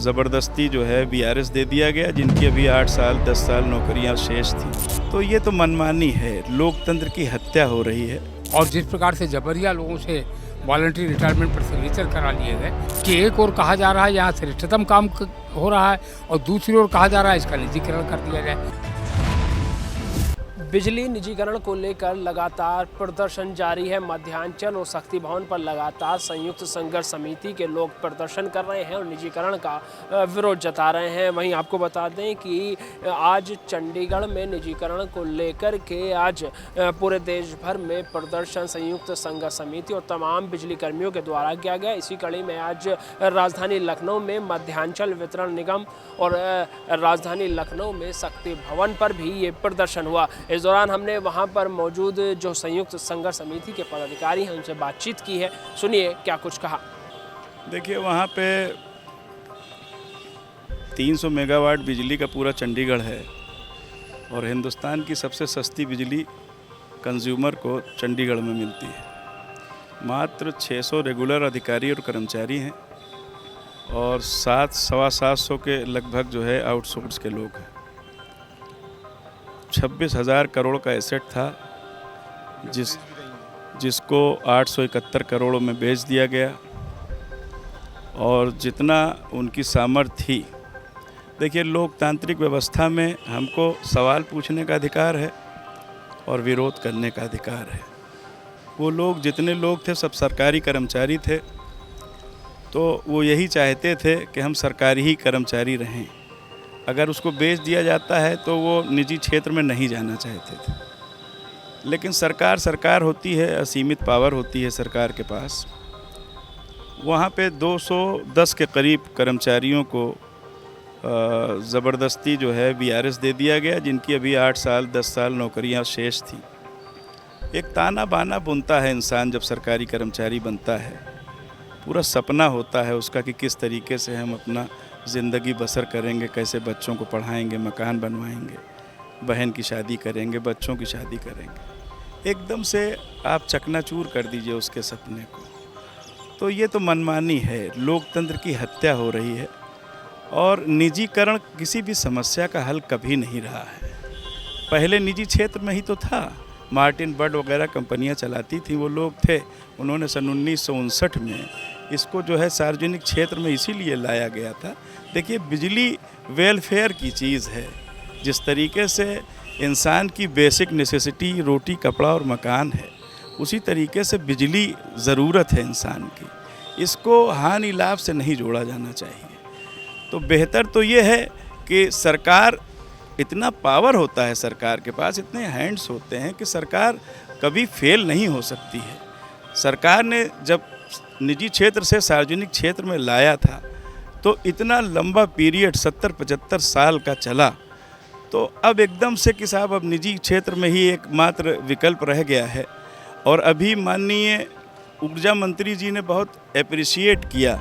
ज़बरदस्ती जो है वीआरएस दे दिया गया, जिनकी अभी 8 साल 10 साल नौकरियां शेष थी। तो ये तो मनमानी है, लोकतंत्र की हत्या हो रही है। और जिस प्रकार से जबरिया लोगों से वॉलंटरी रिटायरमेंट पर सिग्नेचर करा लिए गए कि एक ओर कहा जा रहा है यहाँ श्रेष्ठतम काम हो रहा है और दूसरी ओर कहा जा रहा है इसका निजीकरण कर दिया जाए। बिजली निजीकरण को लेकर लगातार प्रदर्शन जारी है। मध्यांचल और शक्ति भवन पर लगातार संयुक्त संघर्ष समिति के लोग प्रदर्शन कर रहे हैं और निजीकरण का विरोध जता रहे हैं। वहीं आपको बता दें कि आज चंडीगढ़ में निजीकरण को लेकर के आज पूरे देश भर में प्रदर्शन संयुक्त संघर्ष समिति और तमाम बिजली कर्मियों के द्वारा किया गया। इसी कड़ी में आज राजधानी लखनऊ में मध्यांचल वितरण निगम और राजधानी लखनऊ में शक्ति भवन पर भी ये प्रदर्शन हुआ। इस दौरान हमने वहां पर मौजूद जो संयुक्त संघर्ष समिति के पदाधिकारी हैं उनसे बातचीत की है। सुनिए क्या कुछ कहा। देखिए, वहाँ पे 300 मेगावाट बिजली का पूरा चंडीगढ़ है और हिंदुस्तान की सबसे सस्ती बिजली कंज्यूमर को चंडीगढ़ में मिलती है। मात्र 600 रेगुलर अधिकारी और कर्मचारी हैं और 700-750 के लगभग जो है आउटसोर्स के लोग हैं। 26,000 करोड़ का एसेट था जिसको 871 करोड़ में बेच दिया गया और जितना उनकी सामर्थ्य थी। देखिए, लोकतांत्रिक व्यवस्था में हमको सवाल पूछने का अधिकार है और विरोध करने का अधिकार है। वो लोग जितने लोग थे सब सरकारी कर्मचारी थे, तो वो यही चाहते थे कि हम सरकारी ही कर्मचारी रहें। अगर उसको बेच दिया जाता है तो वो निजी क्षेत्र में नहीं जाना चाहते थे। लेकिन सरकार होती है, असीमित पावर होती है सरकार के पास। वहाँ पे 210 के करीब कर्मचारियों को ज़बरदस्ती जो है वीआरएस दे दिया गया, जिनकी अभी 8 साल 10 साल नौकरियां शेष थी। एक ताना बाना बुनता है इंसान जब सरकारी कर्मचारी बनता है। पूरा सपना होता है उसका कि किस तरीके से हम अपना ज़िंदगी बसर करेंगे, कैसे बच्चों को पढ़ाएंगे, मकान बनवाएंगे, बहन की शादी करेंगे, बच्चों की शादी करेंगे। एकदम से आप चकनाचूर कर दीजिए उसके सपने को। तो ये तो मनमानी है, लोकतंत्र की हत्या हो रही है और निजीकरण किसी भी समस्या का हल कभी नहीं रहा है। पहले निजी क्षेत्र में ही तो था, मार्टिन बर्ड वगैरह कंपनियां चलाती थी, वो लोग थे। उन्होंने सन 1959 में इसको जो है सार्वजनिक क्षेत्र में इसीलिए लाया गया था। देखिए, बिजली वेलफेयर की चीज़ है। जिस तरीके से इंसान की बेसिक नेसेसिटी रोटी कपड़ा और मकान है, उसी तरीके से बिजली ज़रूरत है इंसान की। इसको हानि लाभ से नहीं जोड़ा जाना चाहिए। तो बेहतर तो ये है कि सरकार, इतना पावर होता है सरकार के पास, इतने हैंड्स होते हैं कि सरकार कभी फेल नहीं हो सकती है। सरकार ने जब निजी क्षेत्र से सार्वजनिक क्षेत्र में लाया था तो इतना लंबा पीरियड 70-75 साल का चला, तो अब एकदम से कि साहब अब निजी क्षेत्र में ही एकमात्र विकल्प रह गया है। और अभी माननीय ऊर्जा मंत्री जी ने बहुत एप्रिशिएट किया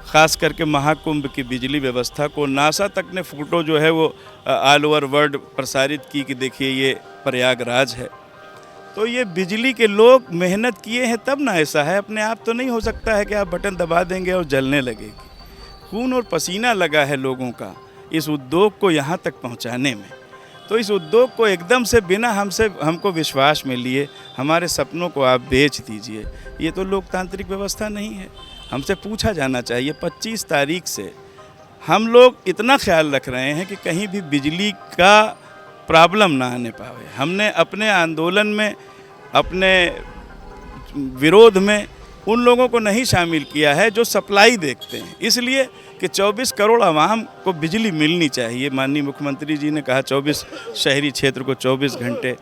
ख़ास करके महाकुंभ की बिजली व्यवस्था को। नासा तक ने फ़ोटो जो है वो ऑल ओवर वर्ल्ड प्रसारित की कि देखिए ये प्रयागराज है। तो ये बिजली के लोग मेहनत किए हैं तब ना ऐसा है। अपने आप तो नहीं हो सकता है कि आप बटन दबा देंगे और जलने लगेगी। खून और पसीना लगा है लोगों का इस उद्योग को यहाँ तक पहुँचाने में। तो इस उद्योग को एकदम से बिना हमको विश्वास में लिए हमारे सपनों को आप बेच दीजिए, ये तो लोकतांत्रिक व्यवस्था नहीं है। हमसे पूछा जाना चाहिए 25 तारीख से हम लोग इतना ख्याल रख रहे हैं कि कहीं भी बिजली का प्रॉब्लम ना आने पावे। हमने अपने आंदोलन में, अपने विरोध में उन लोगों को नहीं शामिल किया है जो सप्लाई देखते हैं, इसलिए कि 24 करोड़ आवाम को बिजली मिलनी चाहिए। माननीय मुख्यमंत्री जी ने कहा 24 शहरी क्षेत्र को 24 घंटे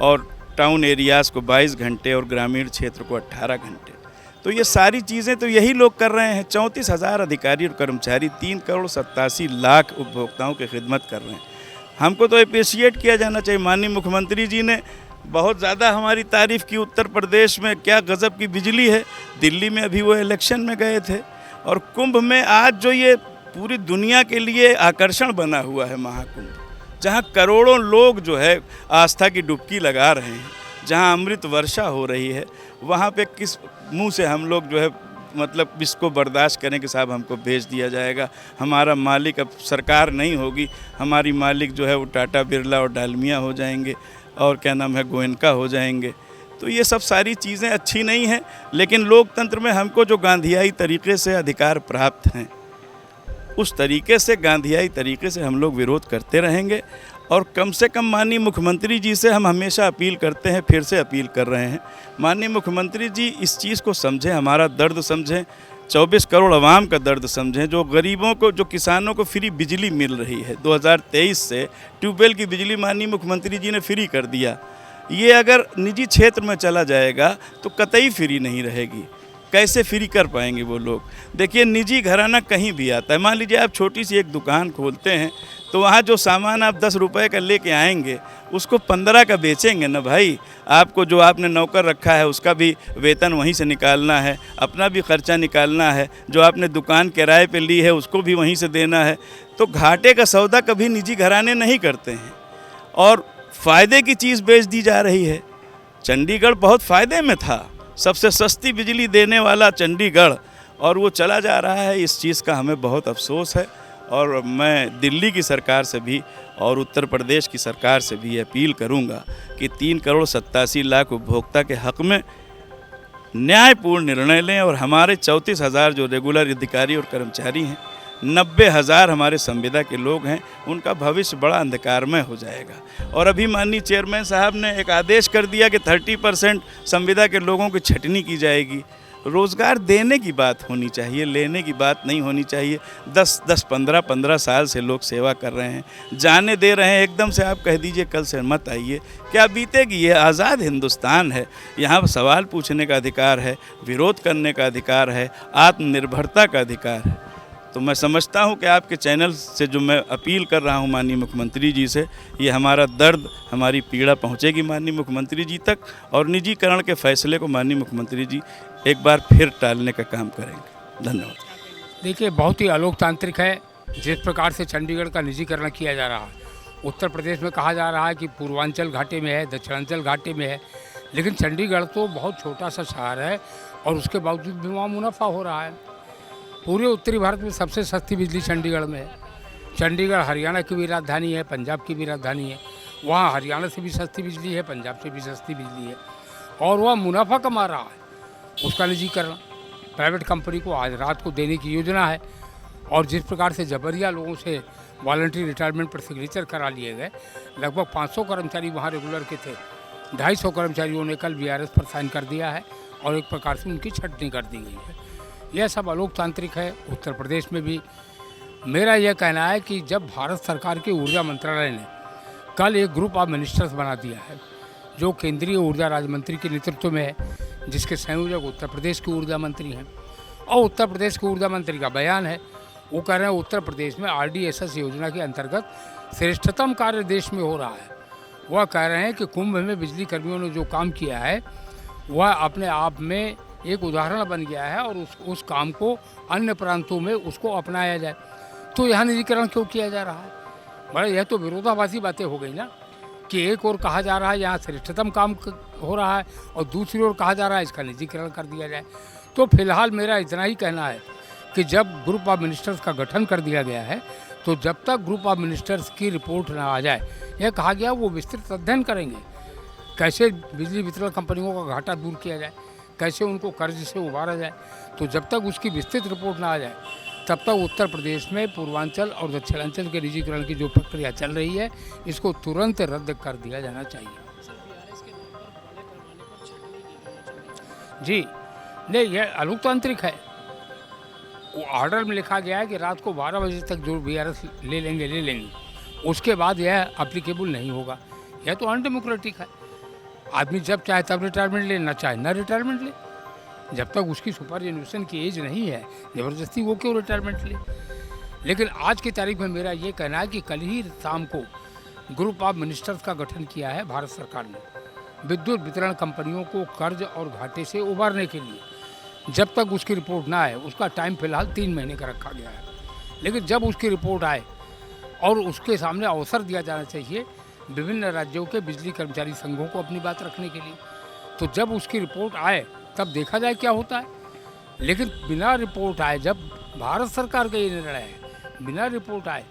और टाउन एरियाज़ को 22 घंटे और ग्रामीण क्षेत्र को 18 घंटे। तो ये सारी चीज़ें तो यही लोग कर रहे हैं। 34,000 अधिकारी और कर्मचारी 3,87,00,000 उपभोक्ताओं की खिदमत कर रहे हैं। हमको तो अप्रिशिएट किया जाना चाहिए। माननीय मुख्यमंत्री जी ने बहुत ज़्यादा हमारी तारीफ़ की। उत्तर प्रदेश में क्या गज़ब की बिजली है। दिल्ली में अभी वो इलेक्शन में गए थे और कुंभ में आज जो ये पूरी दुनिया के लिए आकर्षण बना हुआ है महाकुंभ, जहाँ करोड़ों लोग जो है आस्था की डुबकी लगा रहे हैं, जहाँ अमृत वर्षा हो रही है, वहाँ पे किस मुंह से हम लोग जो है मतलब इसको बर्दाश्त करें कि साहब हमको बेच दिया जाएगा, हमारा मालिक अब सरकार नहीं होगी, हमारी मालिक जो है वो टाटा बिरला और डालमिया हो जाएंगे और क्या नाम है गोयनका हो जाएंगे। तो ये सब सारी चीज़ें अच्छी नहीं हैं, लेकिन लोकतंत्र में हमको जो गांधीयाई तरीके से अधिकार प्राप्त हैं उस तरीके से गांधीयाई तरीके से हम लोग विरोध करते रहेंगे। और कम से कम माननीय मुख्यमंत्री जी से हम हमेशा अपील करते हैं, फिर से अपील कर रहे हैं, माननीय मुख्यमंत्री जी इस चीज़ को समझें, हमारा दर्द समझें, 24 करोड़ आवाम का दर्द समझें। जो गरीबों को, जो किसानों को फ्री बिजली मिल रही है, 2023 से ट्यूबवेल की बिजली माननीय मुख्यमंत्री जी ने फ्री कर दिया। ये अगर निजी क्षेत्र में चला जाएगा तो कतई फ्री नहीं रहेगी। कैसे फ्री कर पाएंगे वो लोग? देखिए, निजी घराना कहीं भी आता है। मान लीजिए आप छोटी सी एक दुकान खोलते हैं तो वहाँ जो सामान आप 10 रुपये का लेके आएंगे उसको 15 का बेचेंगे ना भाई। आपको जो आपने नौकर रखा है उसका भी वेतन वहीं से निकालना है, अपना भी खर्चा निकालना है, जो आपने दुकान किराए पे ली है उसको भी वहीं से देना है। तो घाटे का सौदा कभी निजी घराने नहीं करते हैं और फ़ायदे की चीज़ बेच दी जा रही है। चंडीगढ़ बहुत फ़ायदे में था, सबसे सस्ती बिजली देने वाला चंडीगढ़, और वो चला जा रहा है। इस चीज़ का हमें बहुत अफसोस है और मैं दिल्ली की सरकार से भी और उत्तर प्रदेश की सरकार से भी अपील करूंगा कि 3 करोड़ 87 लाख उपभोक्ता के हक़ में न्यायपूर्ण निर्णय लें और हमारे 34,000 जो रेगुलर अधिकारी और कर्मचारी हैं, 90,000 हमारे संविदा के लोग हैं, उनका भविष्य बड़ा अंधकारमय हो जाएगा। और अभी माननीय चेयरमैन साहब ने एक आदेश कर दिया कि 30% संविदा के लोगों की छटनी की जाएगी। रोज़गार देने की बात होनी चाहिए, लेने की बात नहीं होनी चाहिए। 10-10, 15-15 साल से लोग सेवा कर रहे हैं, जाने दे रहे हैं। एकदम से आप कह दीजिए कल से मत आइए, क्या बीतेगी? ये आज़ाद हिंदुस्तान है, यहाँ सवाल पूछने का अधिकार है, विरोध करने का अधिकार है, आत्मनिर्भरता का अधिकार है। तो मैं समझता हूँ कि आपके चैनल से जो मैं अपील कर रहा हूँ माननीय मुख्यमंत्री जी से, ये हमारा दर्द, हमारी पीड़ा पहुँचेगी माननीय मुख्यमंत्री जी तक और निजीकरण के फैसले को माननीय मुख्यमंत्री जी एक बार फिर टालने का काम करेंगे। धन्यवाद। देखिए, बहुत ही अलोकतांत्रिक है जिस प्रकार से चंडीगढ़ का निजीकरण किया जा रहा है। उत्तर प्रदेश में कहा जा रहा है कि पूर्वांचल घाटे में है, दक्षिणांचल घाटे में है, लेकिन चंडीगढ़ तो बहुत छोटा सा शहर है और उसके बावजूद भी वहाँ मुनाफा हो रहा है। पूरे उत्तरी भारत में सबसे सस्ती बिजली चंडीगढ़ में है। चंडीगढ़ हरियाणा की भी राजधानी है, पंजाब की भी राजधानी है। वहाँ हरियाणा से भी सस्ती बिजली है, पंजाब से भी सस्ती बिजली है और वह मुनाफा कमा रहा है। उसका निजीकरण प्राइवेट कंपनी को आज रात को देने की योजना है। और जिस प्रकार से जबरिया लोगों से वॉलंटरी रिटायरमेंट पर सिग्नेचर करा लिए गए, लगभग 500 कर्मचारी वहाँ रेगुलर के थे, 250 कर्मचारियों ने कल VRS पर साइन कर दिया है और एक प्रकार से उनकी छटनी कर दी गई है। यह सब अलोकतांत्रिक है। उत्तर प्रदेश में भी मेरा यह कहना है कि जब भारत सरकार के ऊर्जा मंत्रालय ने कल एक ग्रुप ऑफ मिनिस्टर्स बना दिया है जो केंद्रीय ऊर्जा राज्य मंत्री के नेतृत्व में है, जिसके संयोजक उत्तर प्रदेश के ऊर्जा मंत्री हैं, और उत्तर प्रदेश के ऊर्जा मंत्री का बयान है, वो कह रहे हैं उत्तर प्रदेश में RDSS योजना के अंतर्गत श्रेष्ठतम कार्य देश में हो रहा है। वह कह रहे हैं कि कुंभ में बिजली कर्मियों ने जो काम किया है वह अपने आप में एक उदाहरण बन गया है और उस काम को अन्य प्रांतों में उसको अपनाया जाए। तो यहाँ निजीकरण क्यों किया जा रहा है? बड़ा यह तो विरोधाभासी बातें हो गई ना कि एक ओर कहा जा रहा है यहाँ श्रेष्ठतम काम हो रहा है और दूसरी ओर कहा जा रहा है इसका निजीकरण कर दिया जाए। तो फिलहाल मेरा इतना ही कहना है कि जब ग्रुप ऑफ मिनिस्टर्स का गठन कर दिया गया है तो जब तक ग्रुप ऑफ मिनिस्टर्स की रिपोर्ट ना आ जाए, यह कहा गया वो विस्तृत अध्ययन करेंगे कैसे बिजली वितरण कंपनियों का घाटा दूर किया जाए, कैसे उनको कर्ज से उबारा जाए। तो जब तक उसकी विस्तृत रिपोर्ट ना आ जाए तब तक उत्तर प्रदेश में पूर्वांचल और दक्षिणांचल के निजीकरण की जो प्रक्रिया चल रही है इसको तुरंत रद्द कर दिया जाना चाहिए। जी नहीं, यह अलोकतांत्रिक है। वो ऑर्डर में लिखा गया है कि रात को 12 बजे तक जो VRS ले लेंगे, उसके बाद यह अप्लीकेबल नहीं होगा। यह तो अनडेमोक्रेटिक है। आदमी जब चाहे तब रिटायरमेंट ले, ना चाहे ना रिटायरमेंट ले। जब तक उसकी सुपर एन्यूएशन की एज नहीं है, ज़बरदस्ती वो क्यों रिटायरमेंट ले। लेकिन आज की तारीख में मेरा ये कहना है कि कल ही शाम को ग्रुप ऑफ मिनिस्टर्स का गठन किया है भारत सरकार ने विद्युत वितरण कंपनियों को कर्ज और घाटे से उबारने के लिए। जब तक उसकी रिपोर्ट ना आए, उसका टाइम फिलहाल 3 महीने का रखा गया है, लेकिन जब उसकी रिपोर्ट आए और उसके सामने अवसर दिया जाना चाहिए विभिन्न राज्यों के बिजली कर्मचारी संघों को अपनी बात रखने के लिए, तो जब उसकी रिपोर्ट आए तब देखा जाए क्या होता है। लेकिन बिना रिपोर्ट आए, जब भारत सरकार का ये निर्णय है, बिना रिपोर्ट आए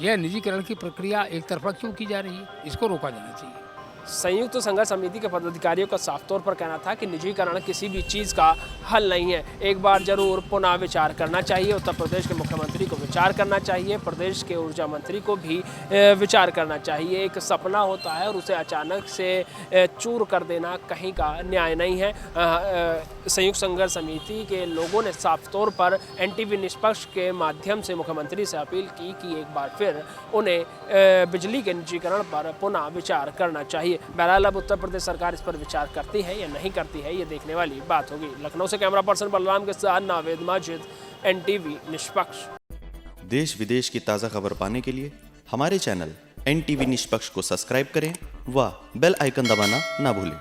यह निजीकरण की प्रक्रिया एक तरफा क्यों की जा रही है, इसको रोका जाना चाहिए। संयुक्त संघर्ष समिति के पदाधिकारियों का साफ तौर पर कहना था कि निजीकरण किसी भी चीज़ का हल नहीं है, एक बार जरूर पुनः विचार करना चाहिए। उत्तर प्रदेश के मुख्यमंत्री को विचार करना चाहिए, प्रदेश के ऊर्जा मंत्री को भी विचार करना चाहिए। एक सपना होता है और उसे अचानक से चूर कर देना कहीं का न्याय नहीं है। संयुक्त संघर्ष समिति के लोगों ने साफ तौर पर एनटीवी निष्पक्ष के माध्यम से मुख्यमंत्री से अपील की कि एक बार फिर उन्हें बिजली के निजीकरण पर पुनः विचार करना चाहिए। बहरहाल अब उत्तर प्रदेश सरकार इस पर विचार करती है या नहीं करती है, ये देखने वाली बात होगी। लखनऊ से कैमरा पर्सन बलराम के साथ नावेद माजिद, एनटीवी निष्पक्ष। देश विदेश की ताज़ा खबर पाने के लिए हमारे चैनल एनटीवी निष्पक्ष को सब्सक्राइब करें व बेल आइकन दबाना ना भूलें।